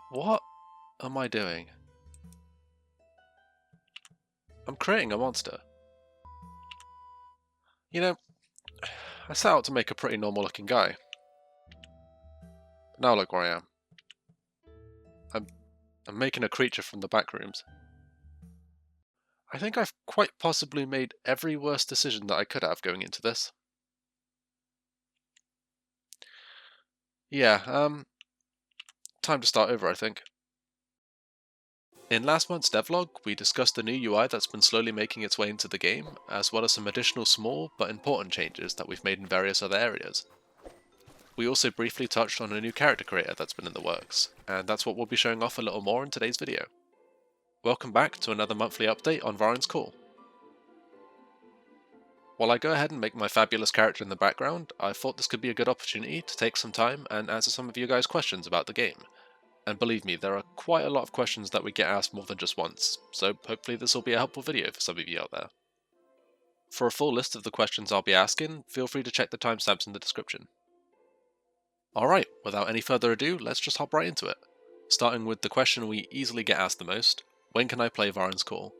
What am I doing? I'm creating a monster. You know, I set out to make a pretty normal looking guy. But now look where I am. I'm making a creature from the back rooms. I think I've quite possibly made every worse decision that I could have going into this. Yeah, time to start over, I think. In last month's devlog, we discussed the new UI that's been slowly making its way into the game, as well as some additional small but important changes that we've made in various other areas. We also briefly touched on a new character creator that's been in the works, and that's what we'll be showing off a little more in today's video. Welcome back to another monthly update on Vahrin's Call. While I go ahead and make my fabulous character in the background, I thought this could be a good opportunity to take some time and answer some of you guys' questions about the game. And believe me, there are quite a lot of questions that we get asked more than just once, so hopefully this will be a helpful video for some of you out there. For a full list of the questions I'll be asking, feel free to check the timestamps in the description. Alright, without any further ado, let's just hop right into it. Starting with the question we easily get asked the most: when can I play Vahrin's Call?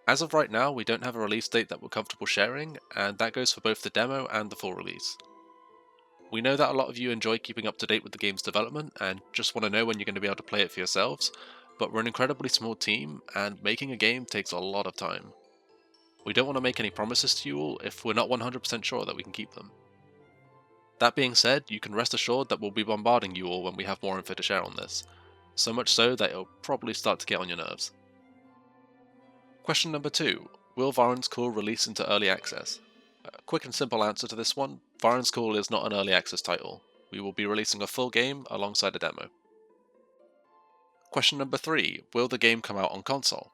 As of right now, we don't have a release date that we're comfortable sharing, and that goes for both the demo and the full release. We know that a lot of you enjoy keeping up to date with the game's development and just want to know when you're going to be able to play it for yourselves, but we're an incredibly small team, and making a game takes a lot of time. We don't want to make any promises to you all if we're not 100% sure that we can keep them. That being said, you can rest assured that we'll be bombarding you all when we have more info to share on this, so much so that it'll probably start to get on your nerves. Question number 2. Will Vahrin's Call release into early access? A quick and simple answer to this one: Vahrin's Call is not an early access title. We will be releasing a full game alongside a demo. Question number 3. Will the game come out on console?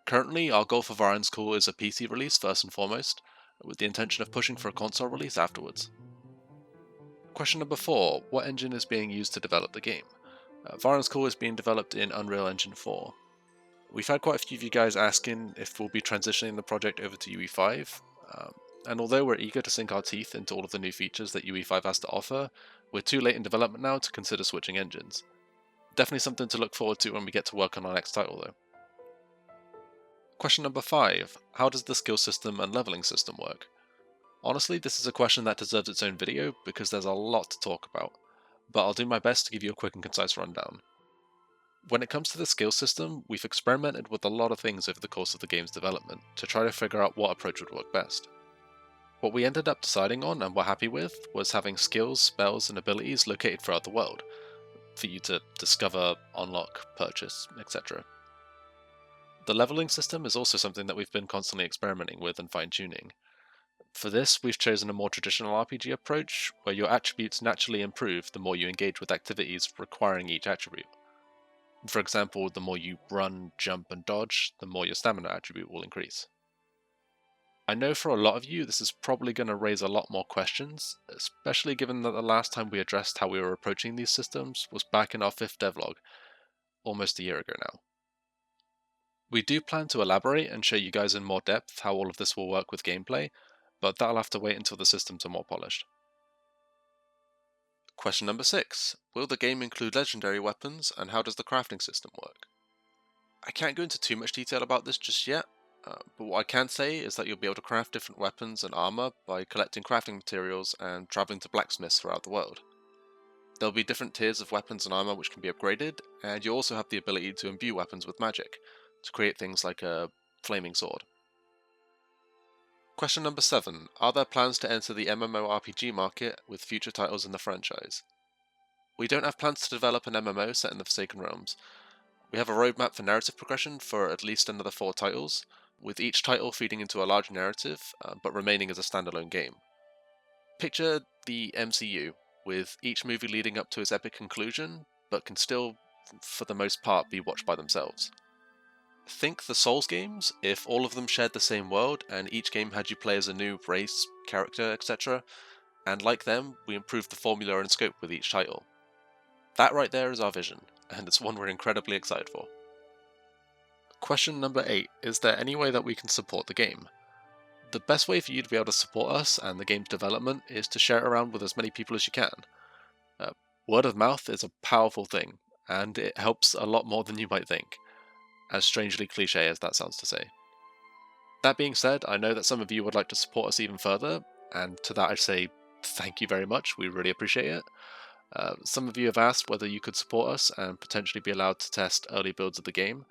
Currently, our goal for Vahrin's Call is a PC release first and foremost, with the intention of pushing for a console release afterwards. Question number 4. What engine is being used to develop the game? Vahrin's Call is being developed in Unreal Engine 4. We've had quite a few of you guys asking if we'll be transitioning the project over to UE5, and although we're eager to sink our teeth into all of the new features that UE5 has to offer, we're too late in development now to consider switching engines. Definitely something to look forward to when we get to work on our next title though. Question number 5. How does the skill system and leveling system work? Honestly, this is a question that deserves its own video because there's a lot to talk about, but I'll do my best to give you a quick and concise rundown. When it comes to the skill system, we've experimented with a lot of things over the course of the game's development to try to figure out what approach would work best. What we ended up deciding on and were happy with was having skills, spells, and abilities located throughout the world, for you to discover, unlock, purchase, etc. The leveling system is also something that we've been constantly experimenting with and fine-tuning. For this, we've chosen a more traditional RPG approach, where your attributes naturally improve the more you engage with activities requiring each attribute. For example, the more you run, jump, and dodge, the more your stamina attribute will increase. I know for a lot of you this is probably going to raise a lot more questions, especially given that the last time we addressed how we were approaching these systems was back in our 5th devlog, almost a year ago now. We do plan to elaborate and show you guys in more depth how all of this will work with gameplay, but that'll have to wait until the systems are more polished. Question number 6. Will the game include legendary weapons, and how does the crafting system work? I can't go into too much detail about this just yet, but what I can say is that you'll be able to craft different weapons and armor by collecting crafting materials and traveling to blacksmiths throughout the world. There'll be different tiers of weapons and armor which can be upgraded, and you also have the ability to imbue weapons with magic, to create things like a flaming sword. Question number 7. Are there plans to enter the MMORPG market with future titles in the franchise? We don't have plans to develop an MMO set in the Forsaken Realms. We have a roadmap for narrative progression for at least another 4 titles, with each title feeding into a large narrative, but remaining as a standalone game. Picture the MCU, with each movie leading up to its epic conclusion, but can still, for the most part, be watched by themselves. Think the Souls games, if all of them shared the same world, and each game had you play as a new race, character, etc., and like them, we improved the formula and scope with each title. That right there is our vision, and it's one we're incredibly excited for. Question number 8. Is there any way that we can support the game? The best way for you to be able to support us and the game's development is to share it around with as many people as you can. Word of mouth is a powerful thing, and it helps a lot more than you might think, as strangely cliche as that sounds to say. That being said, I know that some of you would like to support us even further, and to that I say thank you very much, we really appreciate it. Some of you have asked whether you could support us and potentially be allowed to test early builds of the game.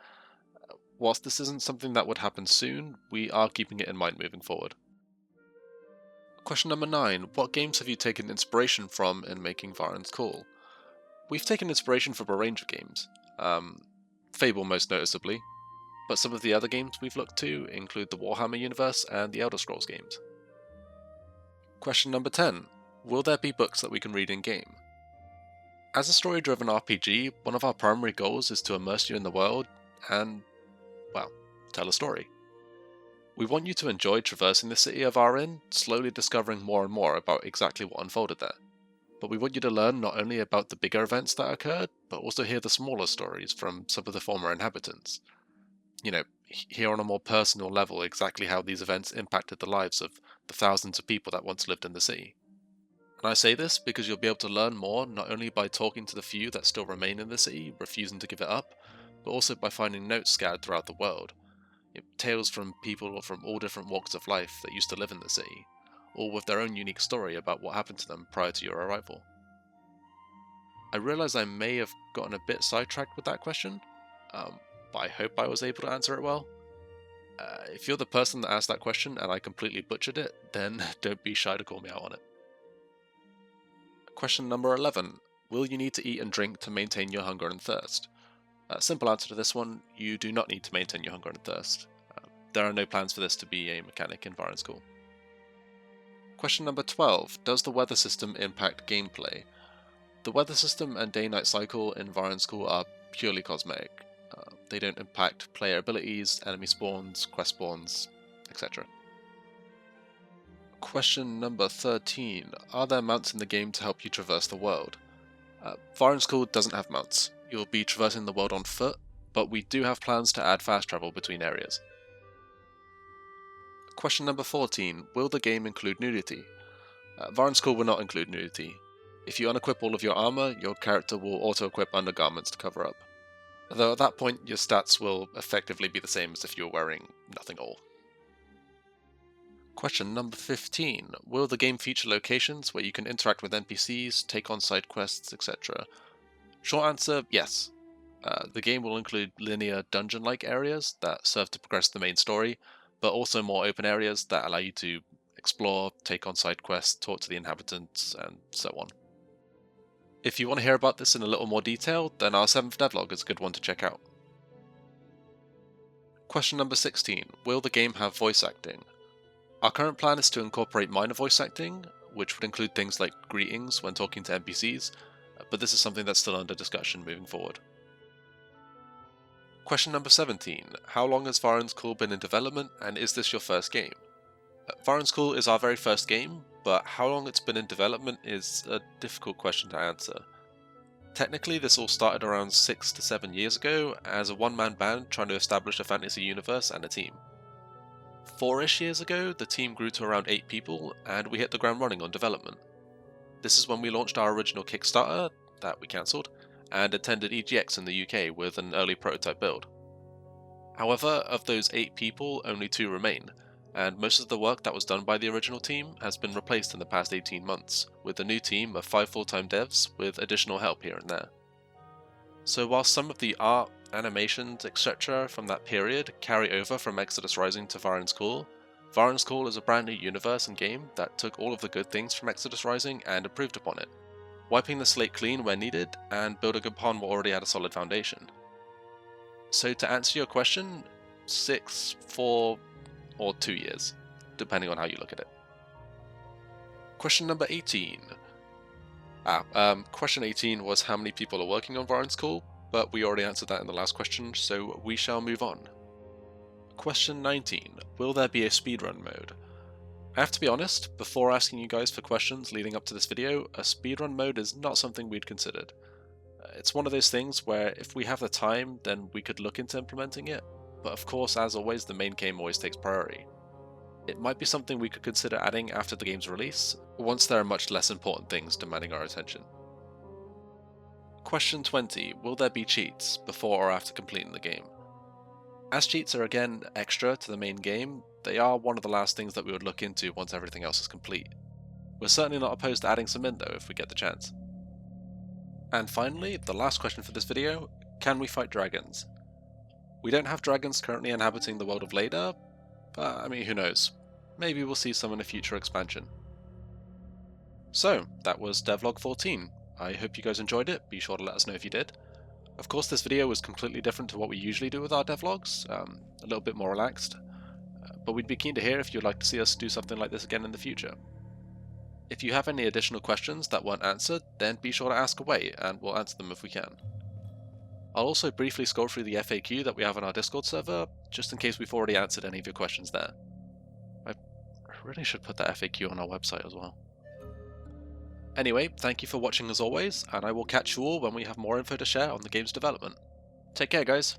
Whilst this isn't something that would happen soon, we are keeping it in mind moving forward. Question number 9. What games have you taken inspiration from in making Vahrin's Call? We've taken inspiration from a range of games, Fable most noticeably, but some of the other games we've looked to include the Warhammer universe and the Elder Scrolls games. Question number 10. Will there be books that we can read in-game? As a story-driven RPG, one of our primary goals is to immerse you in the world and, well, tell a story. We want you to enjoy traversing the city of Vahrin, slowly discovering more and more about exactly what unfolded there. But we want you to learn not only about the bigger events that occurred, but also hear the smaller stories from some of the former inhabitants. Hear on a more personal level exactly how these events impacted the lives of the thousands of people that once lived in the city. And I say this because you'll be able to learn more not only by talking to the few that still remain in the city, refusing to give it up, but also by finding notes scattered throughout the world. Tales from people from all different walks of life that used to live in the city, all with their own unique story about what happened to them prior to your arrival. I realise I may have gotten a bit sidetracked with that question, but I hope I was able to answer it well. If you're the person that asked that question and I completely butchered it, then don't be shy to call me out on it. Question number 11. Will you need to eat and drink to maintain your hunger and thirst? Simple answer to this one, you do not need to maintain your hunger and thirst. There are no plans for this to be a mechanic in Vahrin's Call. Question number 12. Does the weather system impact gameplay? The weather system and day-night cycle in Vahrin's Call are purely cosmetic. They don't impact player abilities, enemy spawns, quest spawns, etc. Question number 13. Are there mounts in the game to help you traverse the world? Vahrin's Call doesn't have mounts. You'll be traversing the world on foot, but we do have plans to add fast travel between areas. Question number 14. Will the game include nudity? Vahrin's Call will not include nudity. If you unequip all of your armor, your character will auto-equip undergarments to cover up. Though at that point, your stats will effectively be the same as if you were wearing nothing at all. Question number 15. Will the game feature locations where you can interact with NPCs, take on side quests, etc.? Short answer, yes. The game will include linear dungeon-like areas that serve to progress the main story, but also more open areas that allow you to explore, take on side quests, talk to the inhabitants, and so on. If you want to hear about this in a little more detail, then our 7th devlog is a good one to check out. Question number 16. Will the game have voice acting? Our current plan is to incorporate minor voice acting, which would include things like greetings when talking to NPCs, but this is something that's still under discussion moving forward. Question number 17. How long has Vahrin's Call been in development, and is this your first game? Vahrin's Call is our very first game, but how long it's been in development is a difficult question to answer. Technically, this all started around 6 to 7 years ago as a one-man band trying to establish a fantasy universe and a team. 4-ish years ago, the team grew to around 8 people, and we hit the ground running on development. This is when we launched our original Kickstarter, that we cancelled, and attended EGX in the UK with an early prototype build. However, of those 8 people, only 2 remain, and most of the work that was done by the original team has been replaced in the past 18 months, with a new team of 5 full-time devs with additional help here and there. So while some of the art, animations, etc. from that period carry over from Exodus Rising to Vahrin's Call, Vahrin's Call is a brand new universe and game that took all of the good things from Exodus Rising and improved upon it, wiping the slate clean where needed and building upon what already had a solid foundation. So to answer your question, 6, 4, or 2 years, depending on how you look at it. Question number 18. Question 18 was how many people are working on Vahrin's Call, but we already answered that in the last question, so we shall move on. Question 19. Will there be a speedrun mode? I have to be honest, before asking you guys for questions leading up to this video, a speedrun mode is not something we'd considered. It's one of those things where if we have the time, then we could look into implementing it, but of course, as always, the main game always takes priority. It might be something we could consider adding after the game's release, once there are much less important things demanding our attention. Question 20. Will there be cheats before or after completing the game? As cheats are again extra to the main game, they are one of the last things that we would look into once everything else is complete. We're certainly not opposed to adding some in though if we get the chance. And finally, the last question for this video, can we fight dragons? We don't have dragons currently inhabiting the world of Leda, but I mean, who knows? Maybe we'll see some in a future expansion. So, that was Devlog 14. I hope you guys enjoyed it, be sure to let us know if you did. Of course this video was completely different to what we usually do with our devlogs, a little bit more relaxed, but we'd be keen to hear if you'd like to see us do something like this again in the future. If you have any additional questions that weren't answered, then be sure to ask away, and we'll answer them if we can. I'll also briefly scroll through the FAQ that we have on our Discord server, just in case we've already answered any of your questions there. I really should put that FAQ on our website as well. Anyway, thank you for watching as always, and I will catch you all when we have more info to share on the game's development. Take care, guys!